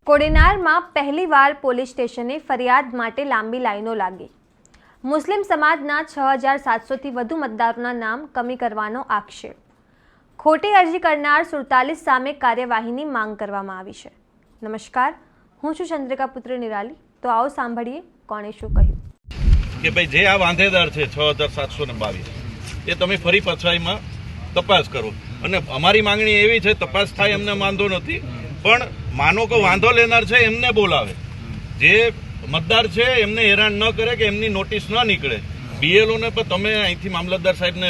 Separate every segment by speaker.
Speaker 1: કોડીનારમાં પહેલીવાર પોલીસ સ્ટેશને ફરિયાદ માટે લાંબી લાઈનો લાગી. મુસ્લિમ સમાજના 6700થી વધુ મતદારોના નામ કમી કરવાનો આક્ષેપ. ખોટી અરજી કરનાર 47 સામે કાર્યવાહીની માંગ કરવામાં આવી છે. નમસ્કાર, હું છું ચંદ્રિકા પુત્ર નિરાલી. તો આવો સાંભળીએ કોણે શું કહ્યું.
Speaker 2: કે ભાઈ જે આ વાંધેદાર છે 6722 એ તમે ફરી પછાઈમાં તપાસ કરો. અને અમારી માંગણી એવી છે, તપાસ થાય એમને વાંધો નથી, પણ માનો કે વાંધો લેનાર છે એમને બોલાવે. જે મતદાર છે એમને હેરાન ન કરે કે એમની નોટિસ ન નીકળે. BLO ને પણ તમે અહીંથી મામલતદાર સાહેબને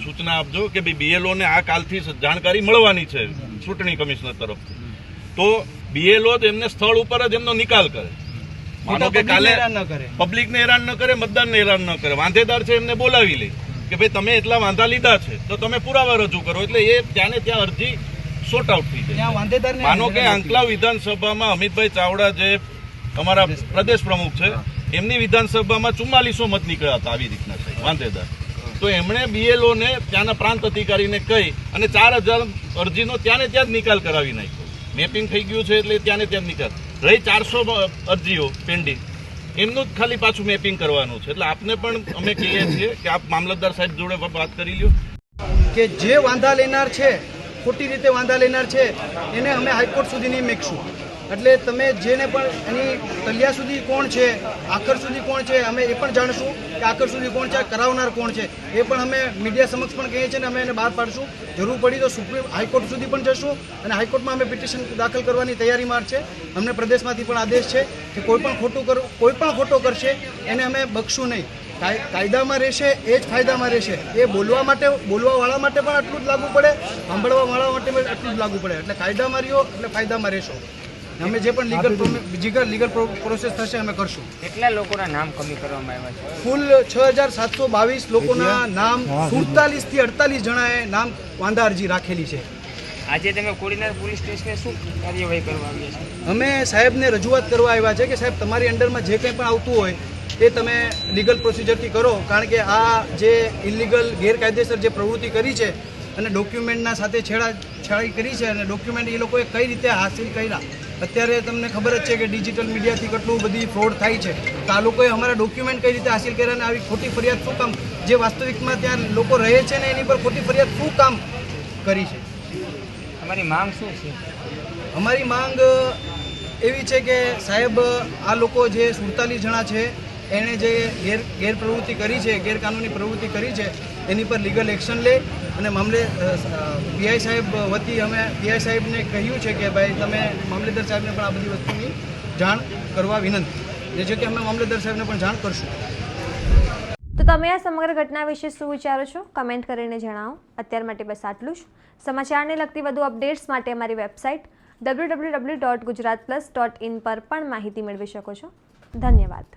Speaker 2: સૂચના આપજો કે ભાઈ BLO ને આ કાલથી જાણકારી મળવાની છે ચૂંટણી કમિશનર તરફથી. તો BLO એમને સ્થળ ઉપર જ એમનો નિકાલ કરે. માનો કે કાલે પબ્લિકને હેરાન ન કરે, મતદારને હેરાન ન કરે. વાંધેદાર છે એમને બોલાવી લે કે ભાઈ તમે એટલા વાંધા લીધા છે તો તમે પુરાવા રજૂ કરો. એટલે એ ત્યાં ને ત્યાં અરજી સોર્ટ આઉટ થઈ જાય. માનો કે આંકલાવ વિધાનસભામાં અમિતભાઈ ચાવડા જે અમારા પ્રદેશ પ્રમુખ છે, એમની વિધાનસભામાં 4400 મત નીકળ્યા હતા આવી રીતના છે વાંધેદાર. તો એમણે BLO ને ત્યાંના પ્રાંત અધિકારીને કહી અને 4000 અરજીનો ત્યાં ને ત્યાં જ નિકાલ કરાવી નાખ્યો. મેપિંગ થઈ ગયું છે એટલે ત્યાં ને ત્યાં જ નિકાલ રહી. 400 અરજીઓ પેન્ડિંગ, એમનું જ ખાલી પાછું મેપિંગ કરવાનું છે. એટલે આપને પણ અમે કહીએ છીએ કે આપ મામલતદાર સાહેબ જોડે વાત કરી લ્યો
Speaker 3: કે જે વાંધા લેનાર છે, ખોટી રીતે વાંધા લેનાર છે, એને અમે હાઈકોર્ટ સુધી નહીં મેકશું. એટલે તમે જેને પણ એની તલિયા સુધી કોણ છે, આખર સુધી કોણ છે, અમે એ પણ જાણશું કે આખર સુધી કોણ છે, કરાવનાર કોણ છે, એ પણ અમે મીડિયા સમક્ષ પણ કહીએ છીએ અને અમે એને બહાર પાડશું. જરૂર પડી તો સુપ્રીમ હાઈકોર્ટ સુધી પણ જશું અને હાઈકોર્ટમાં અમે પિટિશન દાખલ કરવાની તૈયારીમાં છે. અમને પ્રદેશમાંથી પણ આદેશ છે કે કોઈ પણ ખોટો કરશે એને અમે બક્ષશું નહીં. કાયદામાં રહેશે એ જ ફાયદામાં રહેશે. એ બોલવાવાળા માટે પણ આટલું જ લાગુ પડે, સાંભળવાવાળા માટે પણ આટલું જ લાગુ પડે. એટલે કાયદામાં રહ્યો એટલે ફાયદામાં રહેશો. અમે જે પણ લીગલ પ્રોસેસ થશે અમે કરશું.
Speaker 4: કેટલા લોકોના નામ કમી કરવામાં આવ્યા છે?
Speaker 3: કુલ 6722 લોકોના નામ 47 થી 48 જણાએ નામ વાંધા અરજી રાખેલી છે.
Speaker 4: આજે તમે કોડીનાર પોલીસ સ્ટેશને શું કાર્યવાહી કરવા આવ્યા છે?
Speaker 3: અમે સાહેબને રજૂઆત કરવા આવ્યા છે કે સાહેબ તમારી અંડરમાં જે કંઈ પણ આવતું હોય એ તમે લીગલ પ્રોસિજરથી કરો. કારણ કે આ જે ઇલીગલ ગેરકાયદેસર જે પ્રવૃત્તિ કરી છે અને ડોક્યુમેન્ટના સાથે છેડાઈ કરી છે અને ડોક્યુમેન્ટ એ લોકોએ કઈ રીતે હાંસિલ કર્યા. અત્યારે તમને ખબર જ છે કે ડિજિટલ મીડિયાથી કેટલું બધી ફ્રોડ થાય છે. તો આ લોકોએ અમારા ડોક્યુમેન્ટ કઈ રીતે હાંસિલ કર્યા અને આવી ખોટી ફરિયાદ શું કામ, જે વાસ્તવિકમાં ત્યાં લોકો રહે છે ને એની પર ખોટી ફરિયાદ શું કામ કરી છે?
Speaker 4: અમારી માંગ શું છે?
Speaker 3: અમારી માંગ એવી છે કે સાહેબ આ લોકો જે 47 જણા છે એણે જે ગેરપ્રવૃત્તિ કરી છે, ગેરકાનૂની પ્રવૃત્તિ કરી છે, એની પર લીગલ એક્શન લે. અને PI સાહેબ વતી અમે PI સાહેબને કહ્યું છે કે ભાઈ તમે મામલેદાર સાહેબને પણ આ બધી વસ્તુની જાણ કરવા વિનંતી, જે છે કે અમે મામલેદાર સાહેબને પણ જાણ કરશું.
Speaker 1: તો તમે આ સમગ્ર ઘટના વિશે શું વિચારો છો? કમેન્ટ કરીને જણાવો. અત્યાર માટે બસ આટલું જ. સમાચારને લગતી વધુ અપડેટ્સ માટે અમારી વેબસાઇટ www.gujaratplus.in પર પણ માહિતી મેળવી શકો છો. ધન્યવાદ.